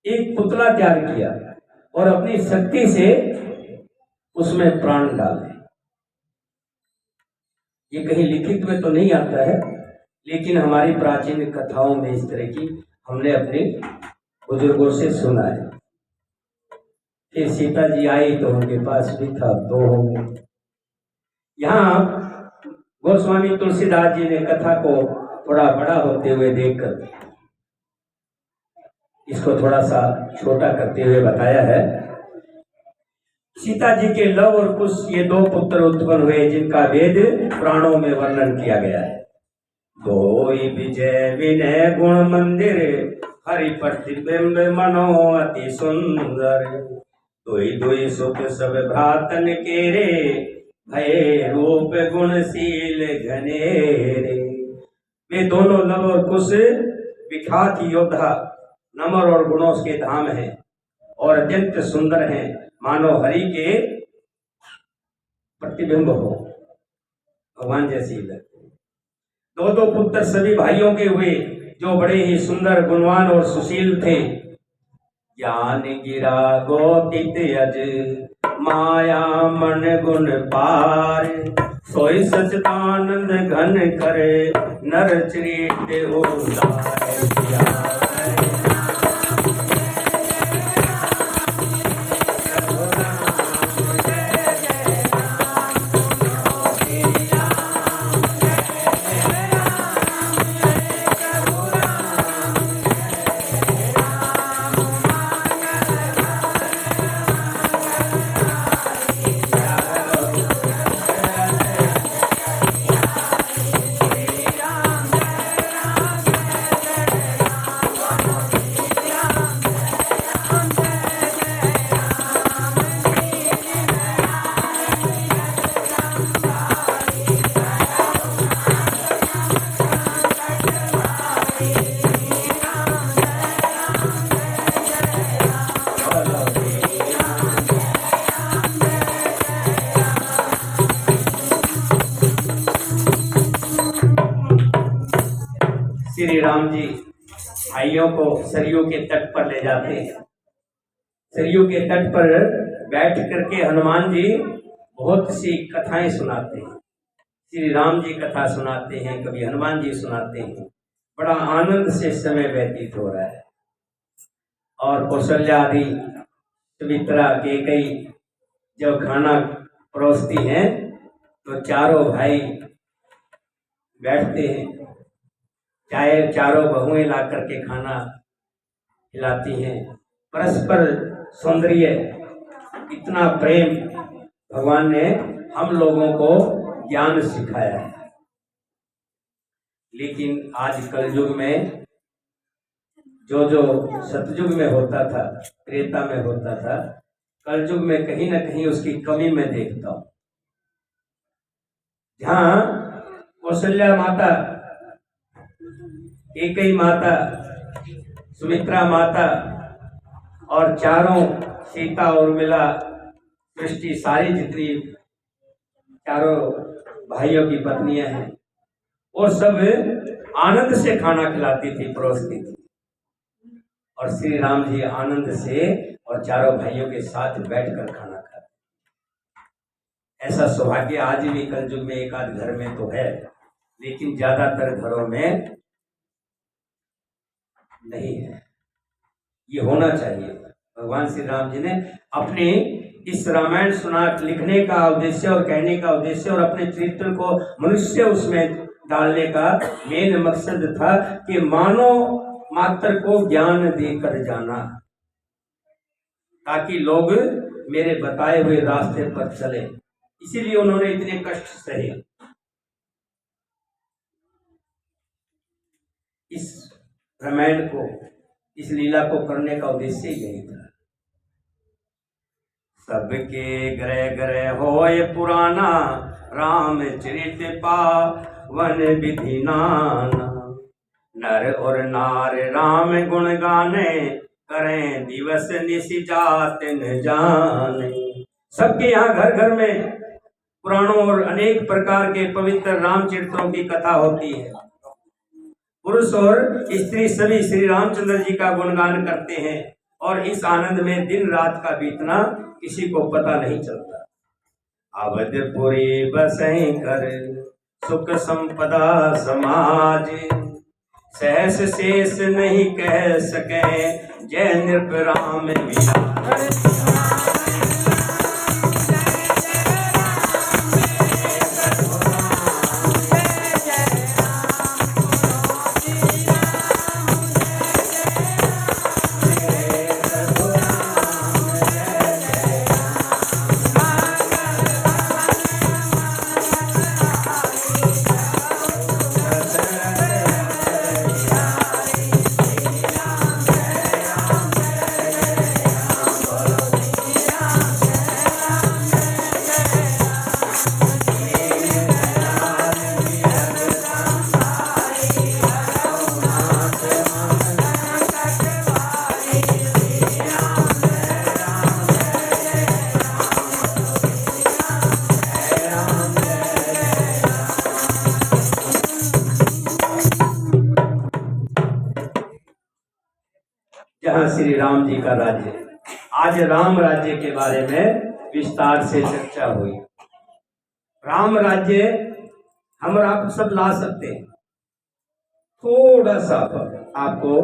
[SPEAKER 1] एक पुतला तैयार किया और अपनी शक्ति से उसमें प्राण डाले। ये कहीं लिखित में तो नहीं आता है, लेकिन हमारी प्राचीन कथाओं में इस तरह की हमने अपने बुजुर्गों से सुना है। फिर सीता जी आई तो उनके पास भी था, 2 हो गए। यहाँ गोस्वामी तुलसीदास जी ने कथा को थोड़ा बड़ा होते हुए देखकर इसको थोड़ा सा छोटा करते हुए बताया है। सीता जी के लव और कुश ये 2 पुत्र उत्पन्न हुए, जिनका वेद पुराणों में वर्णन किया गया है। दोई विजय विनय गुण मंदिर, हरि प्रतिबिंब मनो अति सुंदर। दोई दोई सुख सब भ्रातन केरे, भय रूप गुणशील घनेरे। वे दोनों लव और कुश विख्यात योद्धा, नम्र और गुणों के धाम हैं और अत्यंत सुंदर हैं, मानो हरि के प्रतिबिंब हो, भगवान जैसी लगते। 2 पुत्र सभी भाइयों के हुए, जो बड़े ही सुंदर, गुणवान और सुशील थे। ज्ञान गिरा गोतित अज, माया मन गुण पार। सोई सचदानंद घन करे, नर चरित उदार। श्री राम जी भाइयों को सरयू के तट पर ले जाते हैं। सरयू के तट पर बैठ करके हनुमान जी बहुत सी कथाएं सुनाते हैं। श्री राम जी कथा सुनाते हैं, कभी हनुमान जी सुनाते हैं। बड़ा आनंद से समय व्यतीत हो रहा है। और कौशल्या आदि सुमित्रा कैकेयी जब खाना परोसती हैं तो चारों भाई बैठते हैं, चाहे चारों बहुएं ला करके खाना खिलाती हैं। परस्पर सौंदर्य, इतना प्रेम भगवान ने हम लोगों को ज्ञान सिखाया है। लेकिन आज कलयुग में जो सतयुग में होता था, त्रेता में होता था, कलयुग में कहीं ना कहीं उसकी कमी मैं देखता हूं। जहां कौशल्या माता, कैकेयी माता, सुमित्रा माता और चारों सीता उर्मिला सृष्टि सारी जितनी चारों भाइयों की पत्नियां हैं, वो सब आनंद से खाना खिलाती थी, परोसती थी। और श्री राम जी आनंद से और चारों भाइयों के साथ बैठकर खाना खाते। ऐसा सौभाग्य आज भी कलयुग में एक आध घर में तो है, लेकिन ज्यादातर घरों में नहीं है। ये होना चाहिए। भगवान श्री राम जी ने अपने इस रामायण लिखने का उद्देश्य और कहने का उद्देश्य और अपने चरित्र को मनुष्य उसमें डालने का मेन मकसद था कि मानव मात्र को ज्ञान देकर जाना, ताकि लोग मेरे बताए हुए रास्ते पर चले। इसीलिए उन्होंने इतने कष्ट सहे। इस रामायण को, इस लीला को करने का उद्देश्य यही था। सबके ग्रह ग्रह होए पुराना, राम चरित पावन विधि नाना। नर और नार राम गुण गाने, करें दिवस निशि जात न जाने। सबके यहाँ घर घर में पुराणों और अनेक प्रकार के पवित्र रामचरित्रों की कथा होती है। पुरुष और स्त्री सभी श्री रामचंद्र जी का गुणगान करते हैं और इस आनंद में दिन रात का बीतना किसी को पता नहीं चलता। अवधपुरी बसई कर सुख संपदा समाज, सहस शेष नहीं कह सके, जय नृप राम विराज। जहाँ श्री राम जी का राज्य, आज राम राज्य के बारे में विस्तार से चर्चा हुई। राम राज्य हम और आप सब ला सकते हैं, थोड़ा सा आपको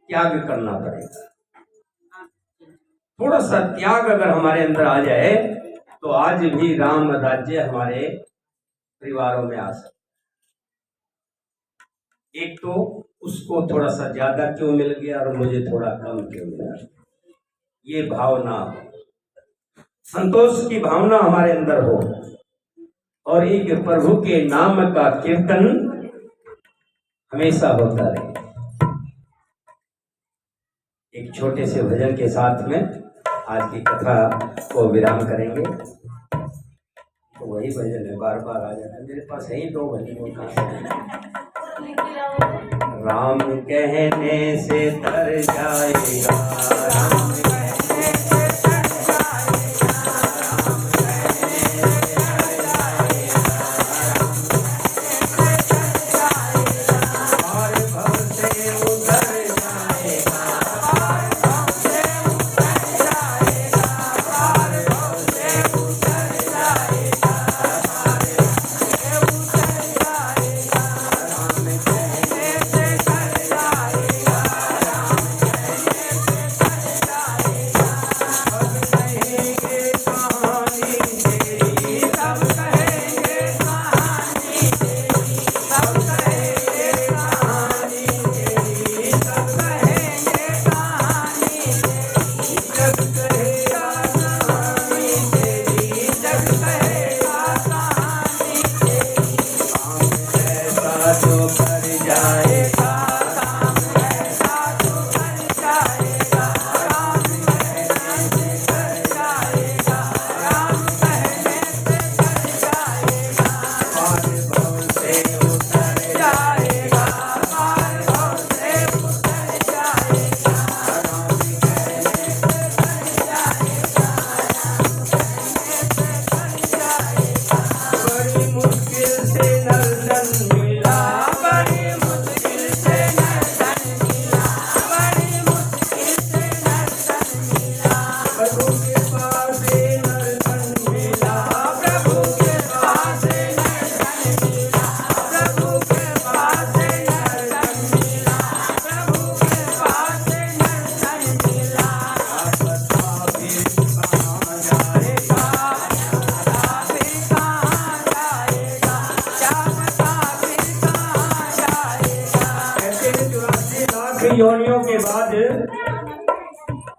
[SPEAKER 1] त्याग करना पड़ेगा। थोड़ा सा त्याग अगर हमारे अंदर आ जाए तो आज भी राम राज्य हमारे परिवारों में आ सकता। एक तो उसको थोड़ा सा ज्यादा क्यों मिल गया और मुझे थोड़ा कम क्यों मिला, ये भावना हो, संतोष की भावना हमारे अंदर हो, और एक प्रभु के नाम का कीर्तन हमेशा होता रहे। एक छोटे से भजन के साथ में आज की कथा को विराम करेंगे। तो वही भजन है, बार बार आ जाता है मेरे पास, है ही 2 भजन। राम कहने से तर जाएगा, राम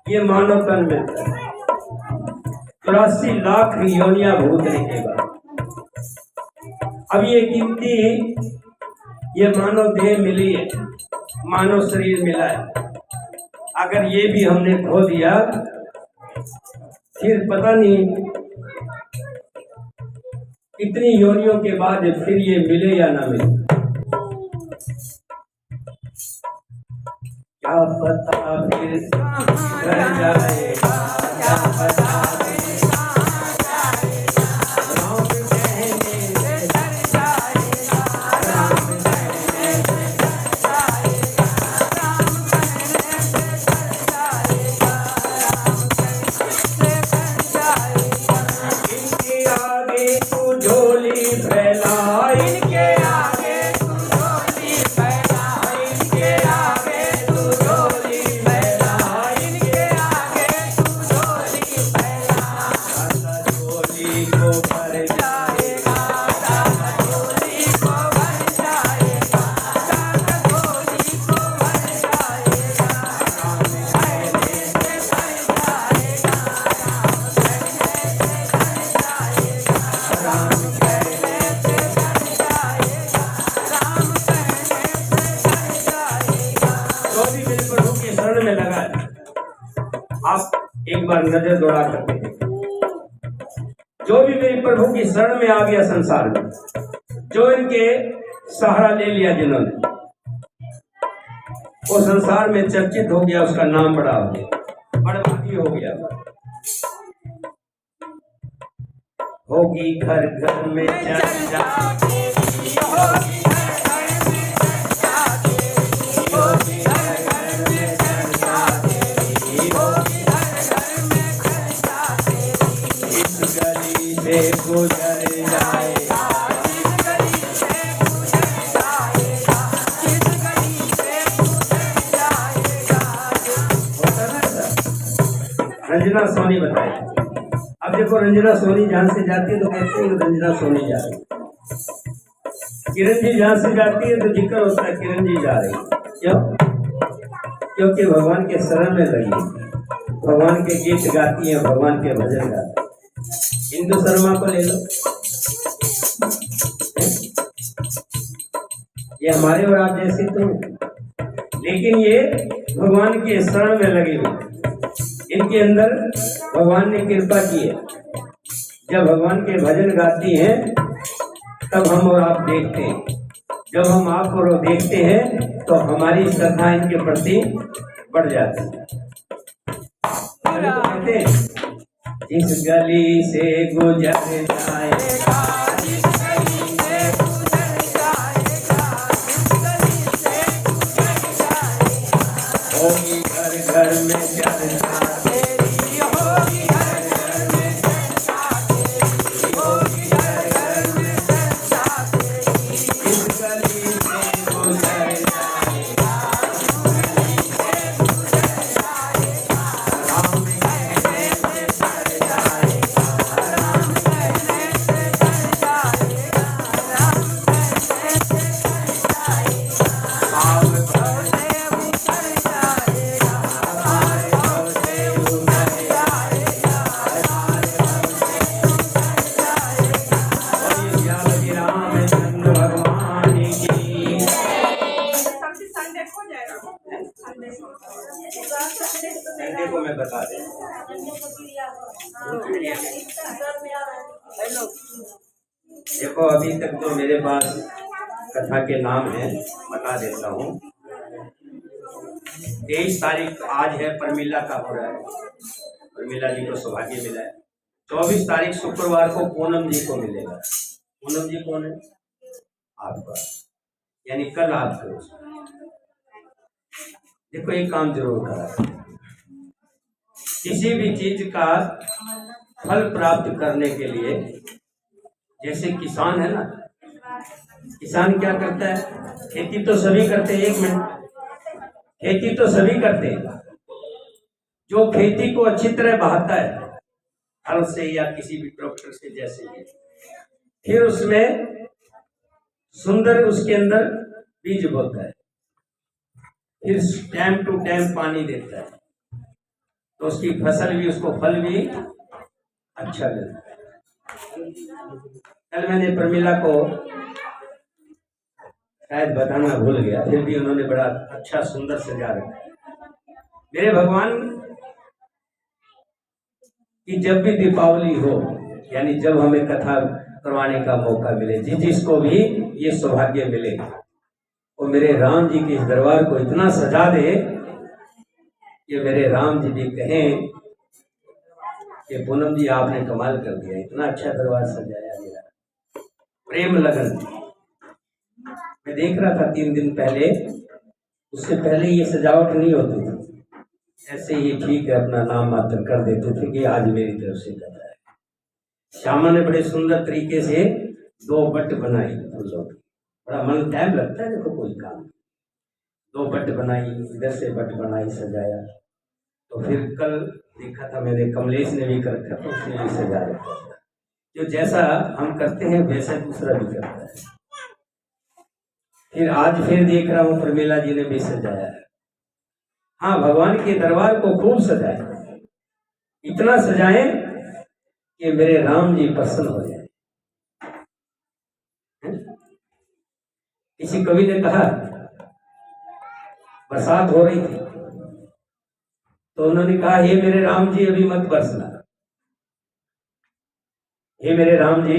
[SPEAKER 1] ये मानव तन मिलता है। 84 लाख योनियां भूतने के बाद अब ये गिनती, ये मानव देह मिली है, मानव शरीर मिला है। अगर ये भी हमने खो दिया फिर पता नहीं कितनी योनियों के बाद फिर ये मिले या ना मिले, क्या पता फिर घर जाएगा, क्या पता एक बार नजर दौड़ा करके जो भी मेरे प्रभु की शरण में आ गया संसार में, जो इनके सहारा ले लिया जिन्होंने, वो संसार में चर्चित हो गया, उसका नाम बड़ा हो गया, बड़भागी हो गया। होगी घर घर में चर्चा, गुजर जाएगा, रंजना सोनी बताए। अब देखो रंजना सोनी जहां से जाती है तो कहते हैं रंजना सोनी जा रही, किरण जी जहां से जाती है तो जिक्र होता है किरण जी जा रही। क्यों? क्योंकि भगवान के शरण में लगी, भगवान के गीत गाती है, भगवान के भजन गाती है। हिंदू शर्मा को ले लो, ये हमारे और आप जैसे तो, लेकिन ये भगवान के शरण में लगे हुए, इनके अंदर भगवान ने कृपा की है। जब भगवान के भजन गाती हैं तब हम और आप देखते हैं, जब हम आप और देखते हैं तो हमारी श्रद्धा इनके प्रति बढ़ जाती है। कहते हैं जिस गली से गुजर जाएगा, जिस गली से गुजर जाएगा, जिस गली से गुजर जाएगा, होगी घर घर में चर्चा तेरी, होगी घर घर में चर्चा तेरी, होगी घर घर में चर्चा तेरी, जिस गली से गुजर जाएगा, जिस गली से गुजर जाएगा, राम संडे को मैं बता दें। देखो अभी तक तो मेरे पास कथा के नाम है, बता देता हूँ। 23 तारीख आज है, परमिला का हो रहा है, परमिला जी को सौभाग्य मिला है। 24 तारीख शुक्रवार को पूनम जी को मिलेगा। पूनम जी कौन है? आपका, यानी कल आपको। देखो एक काम जरूर करा, किसी भी चीज का फल प्राप्त करने के लिए, जैसे किसान है ना, किसान क्या करता है, खेती तो सभी करते हैं, 1 मिनट, खेती तो सभी करते हैं। जो खेती को अच्छी तरह बहाता है हल से या किसी भी ट्रैक्टर से, जैसे ही फिर उसमें सुंदर उसके अंदर बीज बोता है, फिर टाइम टू टाइम पानी देता है, तो उसकी फसल भी, उसको फल भी अच्छा मिलता है। कल मैंने प्रमिला को शायद बताना भूल गया, फिर भी उन्होंने बड़ा अच्छा सुंदर सजा रखा। मेरे भगवान कि जब भी दीपावली हो, यानी जब हमें कथा करवाने का मौका मिले, जिसको भी ये सौभाग्य मिले, वो मेरे राम जी के इस दरबार को इतना सजा दे कि मेरे राम जी भी कहें कि पूनम जी आपने कमाल कर दिया, इतना अच्छा दरबार सजाया गया, प्रेम लगन। मैं देख रहा था 3 दिन पहले, उससे पहले ये सजावट नहीं होती थी, ऐसे ही ठीक है अपना नाम मात्र कर देते थे कि आज मेरी तरफ से कथा है। श्यामा ने बड़े सुंदर तरीके से 2 बट बनाई फूलों की, बड़ा मन टाइम लगता है देखो कोई काम, 2 बट बनाई, इधर से बट बनाई, सजाया। तो फिर कल देखा था मैंने, कमलेश ने भी कर रखा था, उसने भी सजा रखा था। जो जैसा हम करते हैं वैसा दूसरा भी करता है। फिर आज फिर देख रहा हूँ प्रमिला जी ने भी सजाया है। हाँ, भगवान के दरबार को खूब सजाए, इतना सजाएं कि मेरे राम जी प्रसन्न हो जाए। किसी कवि ने कहा, बरसात हो रही थी तो उन्होंने कहा, हे मेरे राम जी अभी मत बरसना, हे मेरे राम जी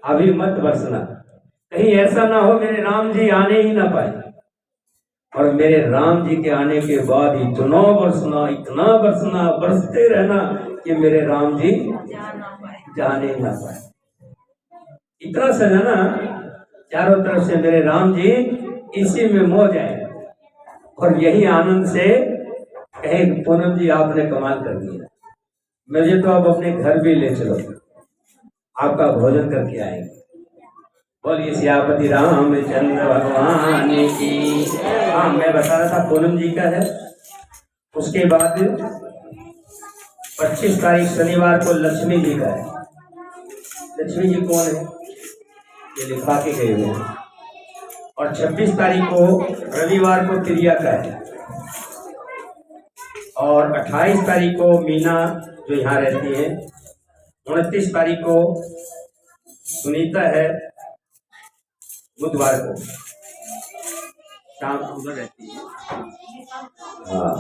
[SPEAKER 1] अभी मत बरसना, कहीं ऐसा ना हो मेरे राम जी आने ही ना पाए। और मेरे राम जी के आने के बाद इतना बरसना, इतना बरसना, बरसते रहना कि मेरे राम जी जाने ही ना पाए। इतना सजाना चारों तरफ से मेरे राम जी इसी में मो जाए, और यही आनंद से कहे पूनम जी आपने कमाल कर दिया, मुझे तो अब अपने घर भी ले चलो, आपका भोजन करके आएंगे। बोलिए सियापति रामचंद्र भगवान की। हाँ, मैं बता रहा था पूनम जी का है। उसके बाद 25 तारीख शनिवार को लक्ष्मी जी का है। लक्ष्मी जी कौन है ये लिखा के गए हुए हैं। और 26 तारीख को रविवार को त्रिया का है। और 28 तारीख को मीना जो यहाँ रहती है। 29 तारीख को सुनीता है, बुधवार को शाम उधर रहती है। हाँ,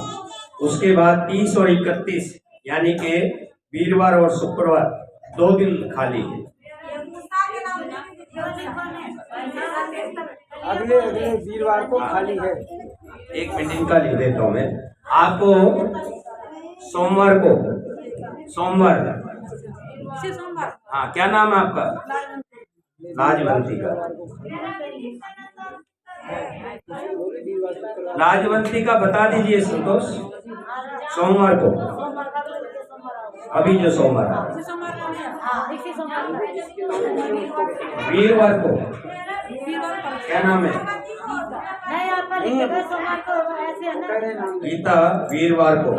[SPEAKER 1] उसके बाद 30 और 31 यानी कि वीरवार और शुक्रवार 2 दिन खाली है।
[SPEAKER 2] अगले वीरवार को खाली है।
[SPEAKER 1] 1 मिनट इनका लिख देता हूँ मैं आपको। सोमवार को, सोमवार, हाँ क्या नाम है आपका? लाजवंती का। लाजवंती का बता दीजिए संतोष। सोमवार को, अभी जो सोमवार है। वीरवार को क्या नाम है? गीता वीरवार को।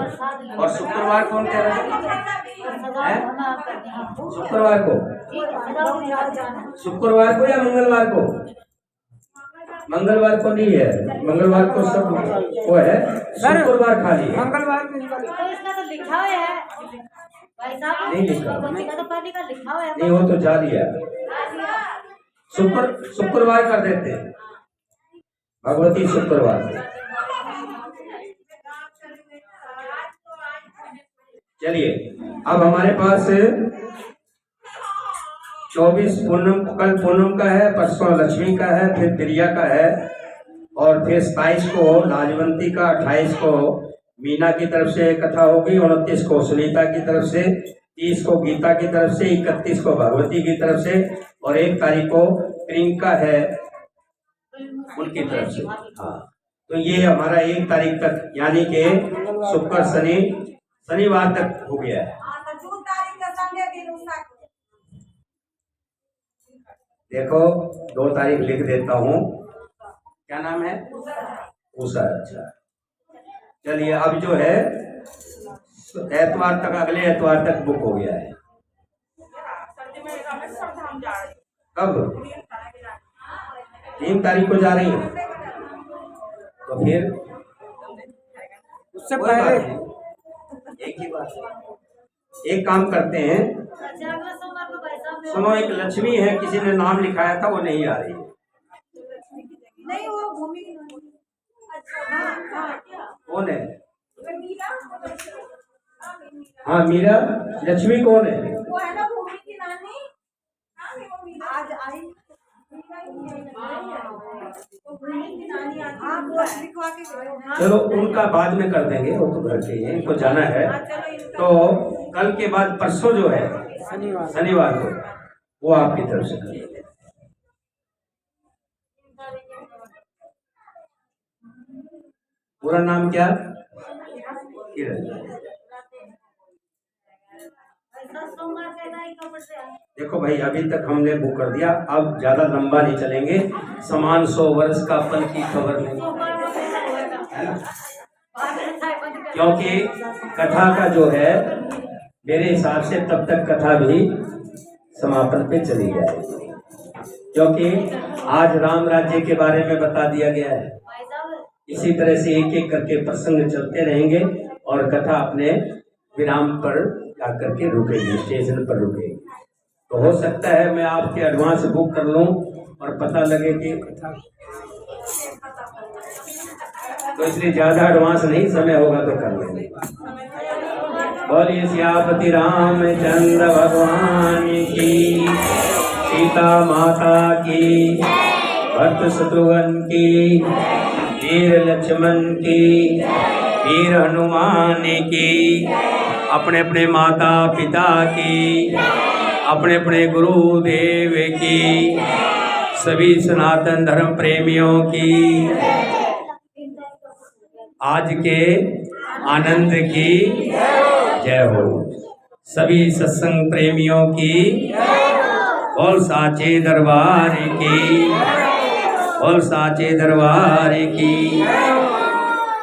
[SPEAKER 1] और शुक्रवार कौन कह रहा है? शुक्रवार को, शुक्रवार को या मंगलवार को? मंगलवार को नहीं है, मंगलवार को सब वो है, शुक्रवार खाली है।
[SPEAKER 2] मंगलवार को
[SPEAKER 3] तो इसका तो लिखा हुआ है भाई साहब,
[SPEAKER 1] नहीं लिखा,
[SPEAKER 3] तो पहले का लिखा हुआ है।
[SPEAKER 1] नहीं वो तो जा दिया। शुक्रवार कर देते हैं, भगवती शुक्रवार। चलिए, अब हमारे पास 24 पूनम, कल पूनम का है, परसों लक्ष्मी का है, फिर प्रिया का है, और फिर 27 को लाजवंती का, 28 को मीना की तरफ से कथा होगी, 29 को सुनीता की तरफ से, 30 को गीता की तरफ से, 31 को भगवती की तरफ से, और 1 तारीख को प्रियंका है उनकी तरफ से। हाँ, तो ये हमारा 1 तारीख तक यानी कि शुक्र शनि शनिवार तक हो गया है। देखो 2 तारीख लिख देता हूँ। क्या नाम है? उषा। अच्छा, चलिए अब जो है एतवार तक, अगले एतवार तक बुक हो गया है। कब? 3 तारीख को जा रही है, तो फिर
[SPEAKER 2] उससे पहले
[SPEAKER 1] एक ही बात है। एक काम करते हैं,
[SPEAKER 3] अच्छा अगला सोमवार को भाई साहब
[SPEAKER 1] सुनो, एक लक्ष्मी है, किसी ने नाम लिखाया था, वो नहीं आ रही है।
[SPEAKER 3] नहीं वो भूमि अच्छा हाँ
[SPEAKER 1] कौन है? हाँ मीरा। लक्ष्मी कौन है?
[SPEAKER 3] वो है ना भूमि की नानी आज आई
[SPEAKER 1] चलो उनका बाद में कर देंगे, वो तो घर के हैं, इनको जाना है। तो कल के बाद परसों जो है शनिवार को, वो आपकी तरफ से करेंगे। पूरा नाम क्या? किरण। देखो भाई, अभी तक हमने बुक कर दिया, अब ज्यादा लंबा नहीं चलेंगे। समान 100 वर्ष का पल की खबर नहीं, क्योंकि कथा का जो है मेरे हिसाब से तब तक कथा भी समापन पे चली जाएगी, क्योंकि आज राम राज्य के बारे में बता दिया गया है। इसी तरह से एक एक करके प्रसंग चलते रहेंगे और कथा अपने विराम पर जाकर के रुकेगी, स्टेशन पर रुकेगी। तो हो सकता है मैं आपके एडवांस बुक कर लूं और पता लगे कि तो इसलिए ज्यादा एडवांस नहीं, समय होगा तो कर लेंगे। बोलिए सियापति रामचंद्र भगवान की, सीता माता की, भरत शत्रुघ्न की, वीर लक्ष्मण की, वीर हनुमान की, अपने अपने माता पिता की, अपने अपने गुरुदेव की, सभी सनातन धर्म प्रेमियों की, आज के आनंद की जय हो। सभी सत्संग प्रेमियों की बोल साचे दरबार की, बोल साचे दरबार की।